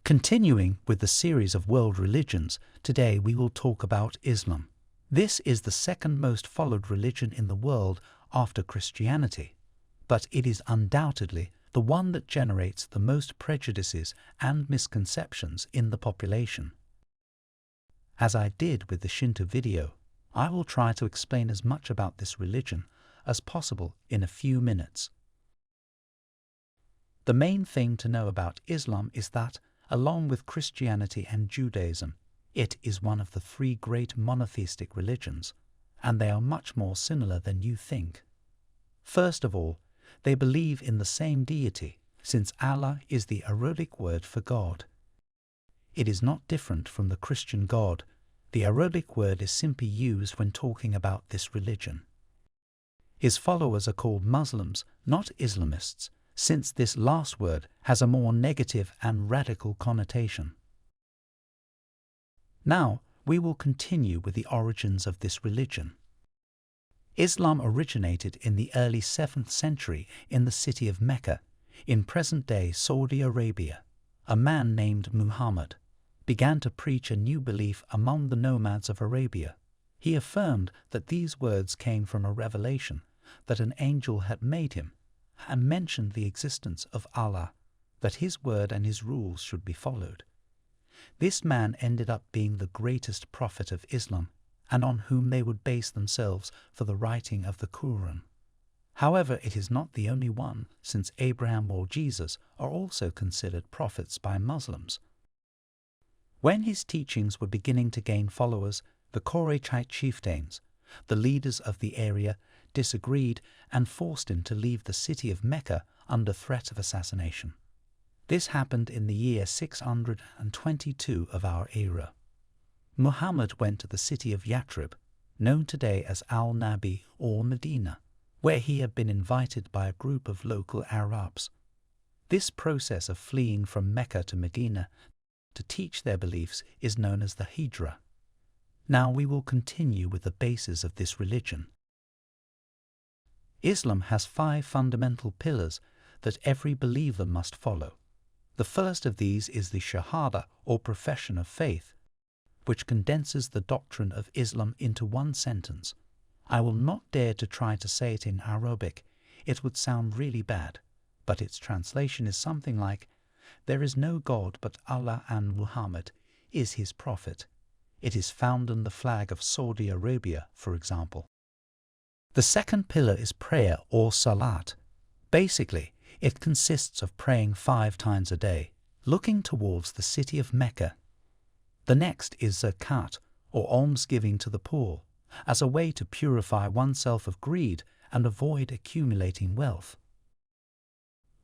Continuing with the series of world religions, today we will talk about Islam. This is the second most followed religion in the world after Christianity, but it is undoubtedly the one that generates the most prejudices and misconceptions in the population. As I did with the Shinto video, I will try to explain as much about this religion as possible in a few minutes. The main thing to know about Islam is that, along with Christianity and Judaism, it is one of the three great monotheistic religions, and they are much more similar than you think. First of all, they believe in the same deity, since Allah is the Arabic word for God. It is not different from the Christian God. The Arabic word is simply used when talking about this religion. His followers are called Muslims, not Islamists, since this last word has a more negative and radical connotation. Now, we will continue with the origins of this religion. Islam originated in the early 7th century in the city of Mecca, in present-day Saudi Arabia. A man named Muhammad began to preach a new belief among the nomads of Arabia. He affirmed that these words came from a revelation that an angel had made him, and mentioned the existence of Allah, that his word and his rules should be followed. This man ended up being the greatest prophet of Islam, and on whom they would base themselves for the writing of the Quran. However, it is not the only one, since Abraham or Jesus are also considered prophets by Muslims. When his teachings were beginning to gain followers, the Qurayshite chieftains, the leaders of the area, disagreed and forced him to leave the city of Mecca under threat of assassination. This happened in the year 622 of our era. Muhammad went to the city of Yathrib, known today as Al-Nabi or Medina, where he had been invited by a group of local Arabs. This process of fleeing from Mecca to Medina to teach their beliefs is known as the Hijrah. Now we will continue with the basis of this religion. Islam has 5 fundamental pillars that every believer must follow. The first of these is the Shahada or profession of faith, which condenses the doctrine of Islam into one sentence. I will not dare to try to say it in Arabic. It would sound really bad, but its translation is something like, "There is no God but Allah and Muhammad is his prophet." It is found on the flag of Saudi Arabia, for example. The second pillar is prayer or salat. Basically, it consists of praying 5 times a day, looking towards the city of Mecca. The next is zakat, or almsgiving to the poor, as a way to purify oneself of greed and avoid accumulating wealth.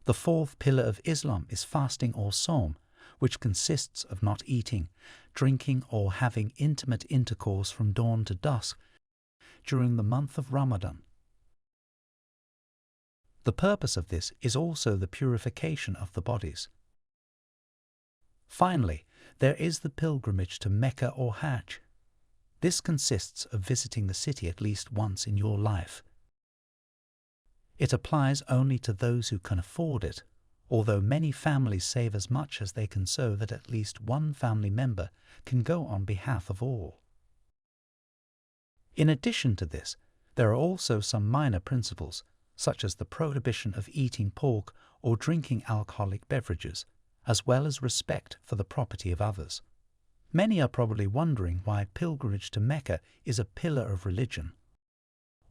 The fourth pillar of Islam is fasting or Sawm, which consists of not eating, drinking or having intimate intercourse from dawn to dusk during the month of Ramadan. The purpose of this is also the purification of the bodies. Finally, there is the pilgrimage to Mecca or Hajj. This consists of visiting the city at least once in your life. It applies only to those who can afford it, although many families save as much as they can so that at least one family member can go on behalf of all. In addition to this, there are also some minor principles, such as the prohibition of eating pork or drinking alcoholic beverages, as well as respect for the property of others. Many are probably wondering why pilgrimage to Mecca is a pillar of religion,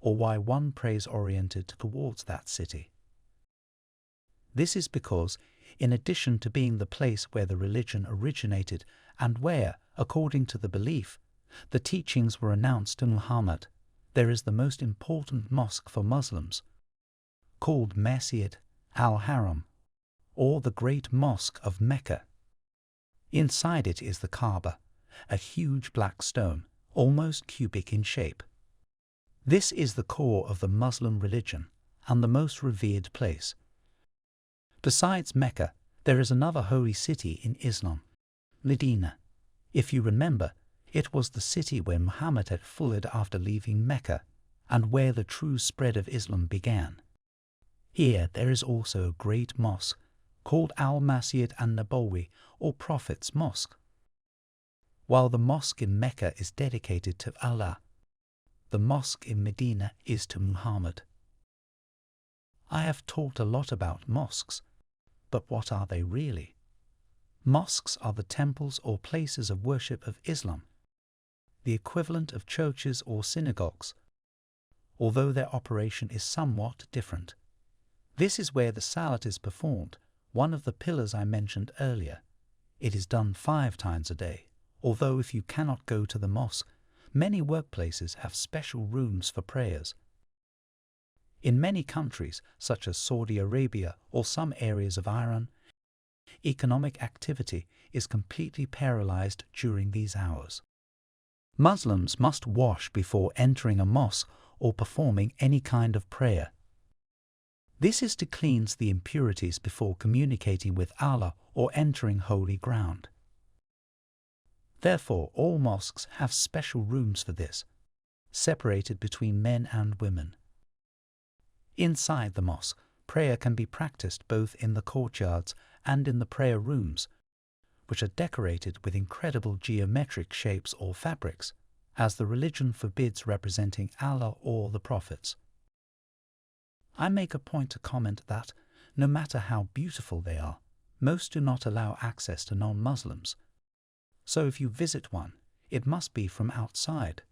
or why one prays oriented towards that city. This is because, in addition to being the place where the religion originated and where, according to the belief, the teachings were announced to Muhammad, there is the most important mosque for Muslims, called Masjid al-Haram, or the Great Mosque of Mecca. Inside it is the Kaaba, a huge black stone, almost cubic in shape. This is the core of the Muslim religion and the most revered place. Besides Mecca, there is another holy city in Islam, Medina. If you remember, it was the city where Muhammad had fled after leaving Mecca, and where the true spread of Islam began. Here there is also a great mosque, called Al-Masjid an-Nabawi, or Prophet's Mosque. While the mosque in Mecca is dedicated to Allah, the mosque in Medina is to Muhammad. I have talked a lot about mosques, but what are they really? Mosques are the temples or places of worship of Islam, the equivalent of churches or synagogues, although their operation is somewhat different. This is where the salat is performed, one of the pillars I mentioned earlier. It is done 5 times a day, although if you cannot go to the mosque, many workplaces have special rooms for prayers. In many countries, such as Saudi Arabia or some areas of Iran, economic activity is completely paralyzed during these hours. Muslims must wash before entering a mosque or performing any kind of prayer. This is to cleanse the impurities before communicating with Allah or entering holy ground. Therefore, all mosques have special rooms for this, separated between men and women. Inside the mosque, prayer can be practiced both in the courtyards and in the prayer rooms, which are decorated with incredible geometric shapes or fabrics, as the religion forbids representing Allah or the prophets. I make a point to comment that, no matter how beautiful they are, most do not allow access to non-Muslims. So if you visit one, it must be from outside.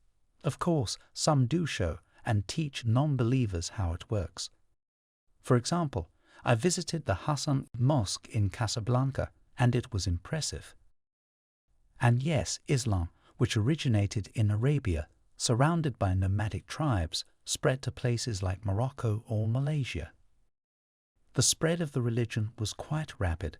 Of course, some do show and teach non-believers how it works. For example, I visited the Hassan Mosque in Casablanca, and it was impressive. And yes, Islam, which originated in Arabia, surrounded by nomadic tribes, spread to places like Morocco or Malaysia. The spread of the religion was quite rapid,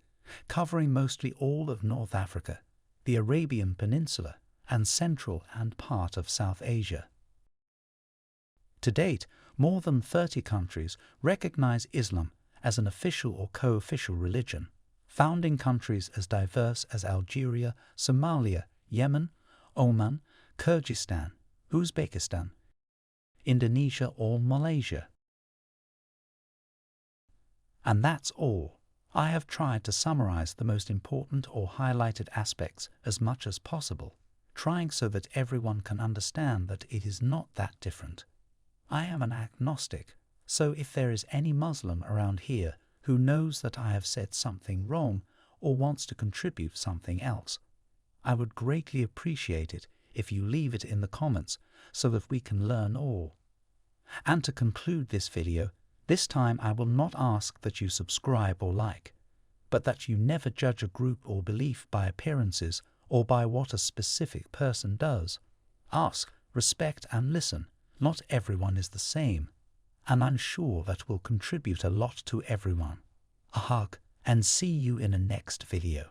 covering mostly all of North Africa, the Arabian Peninsula, and Central and part of South Asia. To date, more than 30 countries recognize Islam as an official or co-official religion, founding countries as diverse as Algeria, Somalia, Yemen, Oman, Kyrgyzstan, Uzbekistan, Indonesia or Malaysia. And that's all. I have tried to summarize the most important or highlighted aspects as much as possible, trying so that everyone can understand that it is not that different. I am an agnostic, so if there is any Muslim around here who knows that I have said something wrong or wants to contribute something else, I would greatly appreciate it if you leave it in the comments so that we can learn all. And to conclude this video, this time I will not ask that you subscribe or like, but that you never judge a group or belief by appearances or by what a specific person does. Ask, respect and listen. Not everyone is the same, and I'm sure that will contribute a lot to everyone. A hug, and see you in a next video.